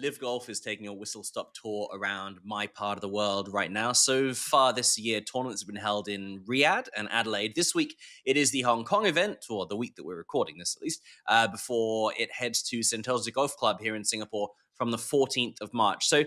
LIV Golf is taking a whistle stop tour around my part of the world right now. So far this year, tournaments have been held in Riyadh and Adelaide. This week, it is the Hong Kong event, or the week that we're recording this at least, before it heads to Sentosa Golf Club here in Singapore from the 14th of March. So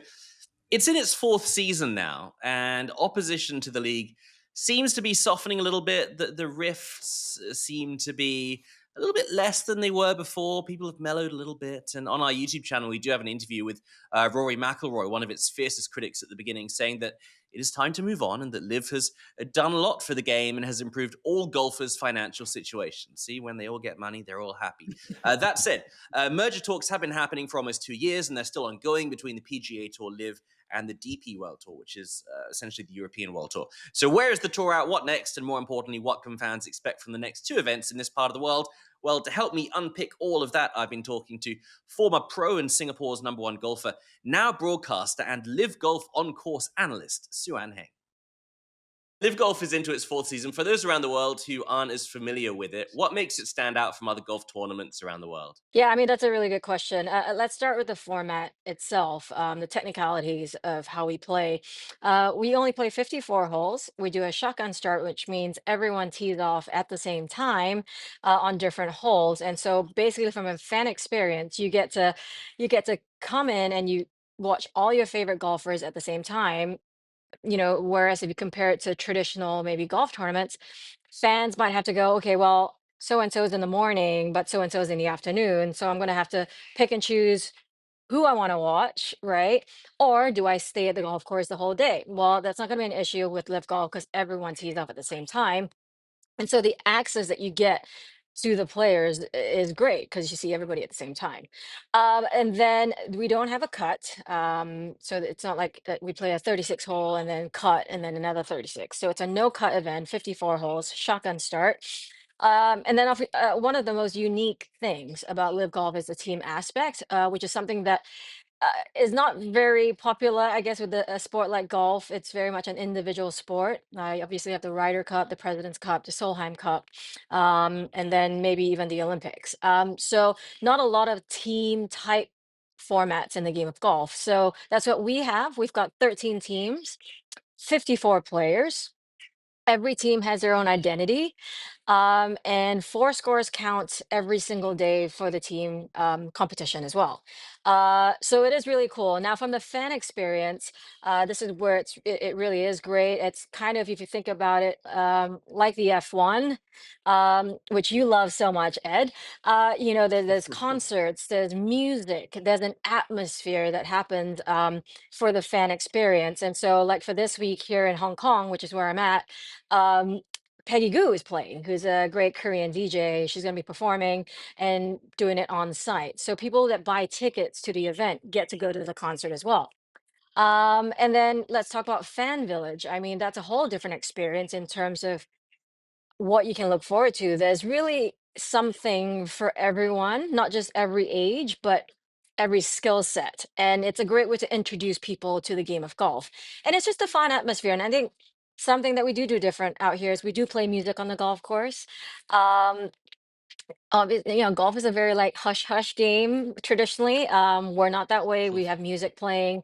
it's in its fourth season now, and opposition to the league seems to be softening a little bit. The rifts seem to be a little bit less than they were before. People have mellowed a little bit. And on our YouTube channel, we do have an interview with Rory McIlroy, one of its fiercest critics at the beginning, saying that it is time to move on and that Liv has done a lot for the game and has improved all golfers' financial situation. See, when they all get money, they're all happy. That said, merger talks have been happening for almost 2 years, and they're still ongoing between the PGA Tour, Liv, and the DP World Tour, which is essentially the European World Tour. So where is the tour at? What next? And more importantly, what can fans expect from the next two events in this part of the world? Well, to help me unpick all of that, I've been talking to former pro and Singapore's #1 golfer, now broadcaster and LIV Golf on-course analyst, Su Ann Heng. LIV Golf is into its fourth season. For those around the world who aren't as familiar with it, what makes it stand out from other golf tournaments around the world? Yeah, I mean, that's a really good question. Let's start with the format itself, the technicalities of how we play. We only play 54 holes. We do a shotgun start, which means everyone tees off at the same time on different holes. And so basically from a fan experience, you get to come in and you watch all your favorite golfers at the same time. Whereas if you compare it to traditional maybe golf tournaments, fans might have to go, okay, well, so and so is in the morning, but so and so is in the afternoon. So I'm going to have to pick and choose who I want to watch, right? Or do I stay at the golf course the whole day? Well, that's not going to be an issue with Live Golf because everyone tees off at the same time. And so the access that you get to the players is great because you see everybody at the same time. And then we don't have a cut. So that it's not like that we play a 36 hole and then cut and then another 36. So it's a no cut event, 54 holes, shotgun start. And then one of the most unique things about Live Golf is the team aspect, which is something that uh, is not very popular, I guess, with a sport like golf. It's very much an individual sport. I obviously have the Ryder Cup, the President's Cup, the Solheim Cup, and then maybe even the Olympics. So not a lot of team type formats in the game of golf. So that's what we have. We've got 13 teams, 54 players. Every team has their own identity, and four scores count every single day for the team competition as well. So it is really cool. Now, from the fan experience, this is where it really is great. It's kind of, if you think about it, like the F1, which you love so much, Ed. There's concerts, there's music, there's an atmosphere that happens for the fan experience. And so, like for this week here in Hong Kong, which is where I'm at, um, Peggy Goo is playing, who's a great Korean DJ. She's going to be performing and doing it on site. So people that buy tickets to the event get to go to the concert as well. And then let's talk about Fan Village. I mean, that's a whole different experience in terms of what you can look forward to. There's really something for everyone, not just every age, but every skill set. And it's a great way to introduce people to the game of golf. And it's just a fun atmosphere. And I think something that we do different out here is we do play music on the golf course. Um, Golf is a very like hush hush game traditionally. We're not that way. We have music playing.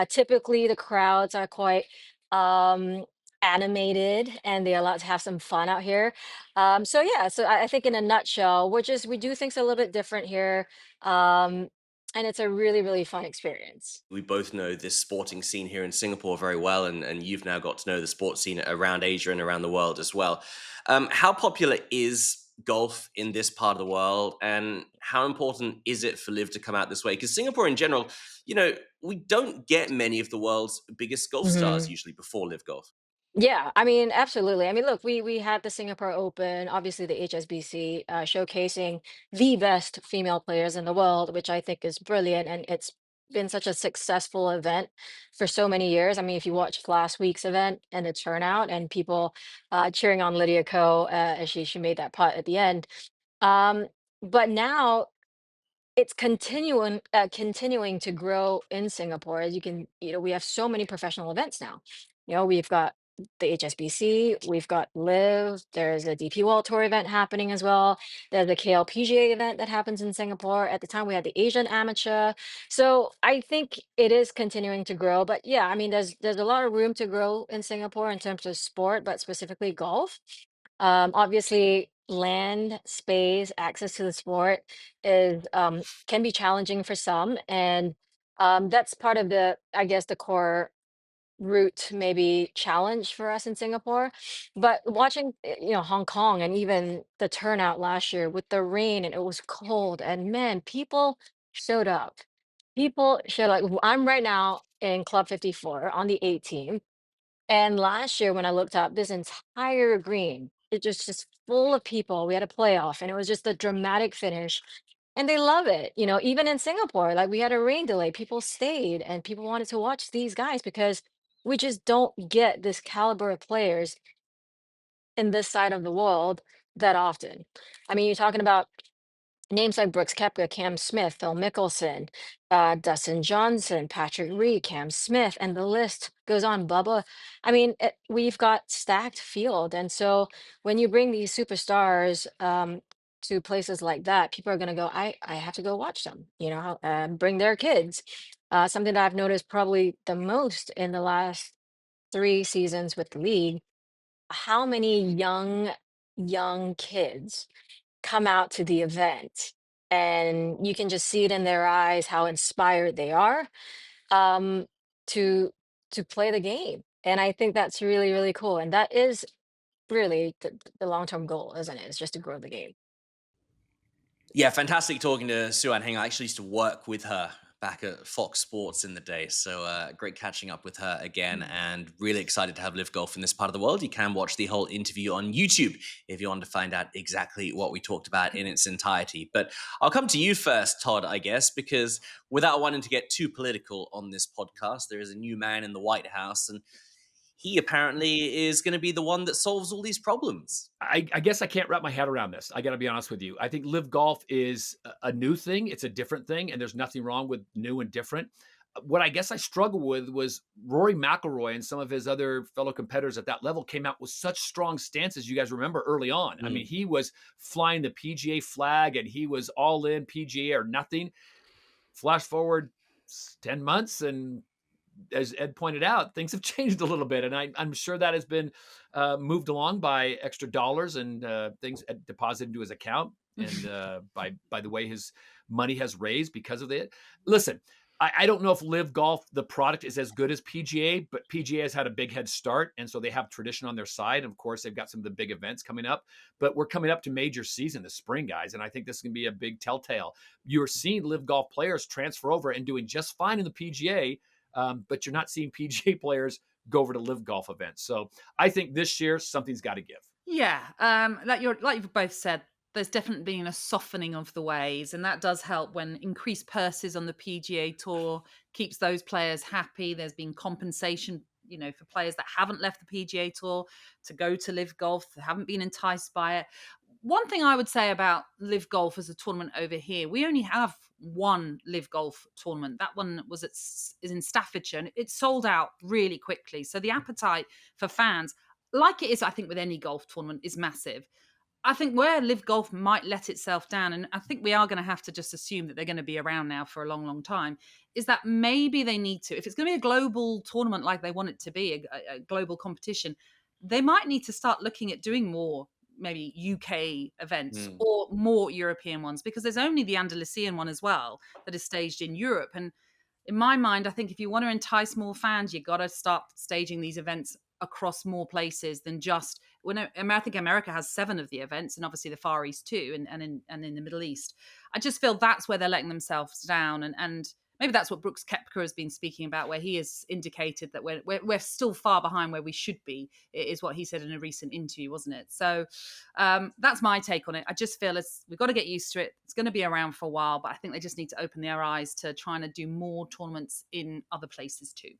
Typically, the crowds are quite um, animated and they allow to have some fun out here. So yeah, so I think in a nutshell, we do things a little bit different here, um, and it's a really really fun experience. We both know this sporting scene here in Singapore very well, and you've now got to know the sports scene around Asia and around the world as well. How popular is golf in this part of the world, and how important is it for Liv to come out this way? Because Singapore in general, you know, we don't get many of the world's biggest golf stars usually before Liv Golf. Yeah, I mean, absolutely. I mean, look, we had the Singapore Open, obviously the HSBC, showcasing the best female players in the world, which I think is brilliant, and it's been such a successful event for so many years. I mean, if you watched last week's event and the turnout and people cheering on Lydia Ko as she made that putt at the end, um, but now it's continuing to grow in Singapore. As you can, we have so many professional events now. We've got the HSBC, we've got LIV, there's a DP World Tour event happening as well. There's a KLPGA event that happens in Singapore. At the time, we had the Asian Amateur. So I think it is continuing to grow. But yeah, I mean, there's a lot of room to grow in Singapore in terms of sport, but specifically golf. Obviously, land, space, access to the sport is can be challenging for some, and that's part of the, I guess, the core route maybe challenge for us in Singapore. But watching, Hong Kong and even the turnout last year with the rain and it was cold, and man, people showed up. People showed like I'm right now in Club 54 on the 18th, and last year when I looked up, this entire green, it just full of people. We had a playoff and it was just a dramatic finish. And they love it. Even in Singapore, like we had a rain delay, people stayed and people wanted to watch these guys because we just don't get this caliber of players in this side of the world that often. I mean, you're talking about names like Brooks Koepka, Cam Smith, Phil Mickelson, Dustin Johnson, Patrick Reed, Cam Smith, and the list goes on. Bubba. I mean, we've got stacked field, and so when you bring these superstars to places like that, people are going to go. I have to go watch them. Bring their kids. Something that I've noticed probably the most in the last 3 seasons with the league. How many young kids come out to the event, and you can just see it in their eyes how inspired they are um to play the game. And I think that's really, really cool, and that is really the long-term goal, isn't it? It's just to grow the game. Yeah, fantastic talking to Su Ann Heng. I actually used to work with her back at Fox Sports in the day. So great catching up with her again, Mm. and really excited to have Live Golf in this part of the world. You can watch the whole interview on YouTube if you want to find out exactly what we talked about in its entirety. But I'll come to you first, Todd, I guess, because without wanting to get too political on this podcast, there is a new man in the White House, and he apparently is going to be the one that solves all these problems. I guess I can't wrap my head around this. I got to be honest with you. I think live golf is a new thing. It's a different thing, and there's nothing wrong with new and different. What I guess I struggled with was Rory McIlroy and some of his other fellow competitors at that level came out with such strong stances. You guys remember early on. I mean, Mm. he was flying the PGA flag and he was all in PGA or nothing. Flash forward 10 months and as Ed pointed out, things have changed a little bit, and I'm sure that has been moved along by extra dollars and things deposited into his account, and by the way his money has raised because of it. Listen, I don't know if Live Golf the product is as good as PGA, but PGA has had a big head start, and so they have tradition on their side. And of course, they've got some of the big events coming up. But we're coming up to major season this spring, guys, and I think this is going to be a big telltale. You're seeing Live Golf players transfer over and doing just fine in the PGA, but you're not seeing PGA players go over to live golf events. So I think this year something's got to give. Yeah, like you've both said, there's definitely been a softening of the ways, and that does help when increased purses on the PGA Tour keeps those players happy. There's been compensation, for players that haven't left the PGA Tour to go to Live Golf, that haven't been enticed by it. One thing I would say about Live Golf as a tournament over here, we only have one Live Golf tournament. That one is in Staffordshire, and it sold out really quickly. So the appetite for fans, like it is, I think, with any golf tournament, is massive. I think where Live Golf might let itself down, and I think we are going to have to just assume that they're going to be around now for a long, long time, is that maybe they need to, if it's going to be a global tournament like they want it to be, a global competition, they might need to start looking at doing more maybe UK events Mm. or more European ones, because there's only the Andalusian one as well that is staged in Europe. And in my mind, I think if you want to entice more fans, you got to start staging these events across more places than just I think America has 7 of the events, and obviously the Far East too, and in the Middle East. I just feel that's where they're letting themselves down, and maybe that's what Brooks Koepka has been speaking about, where he has indicated that we're still far behind where we should be, is what he said in a recent interview, wasn't it? So that's my take on it. I just feel we've got to get used to it. It's going to be around for a while, but I think they just need to open their eyes to trying to do more tournaments in other places too.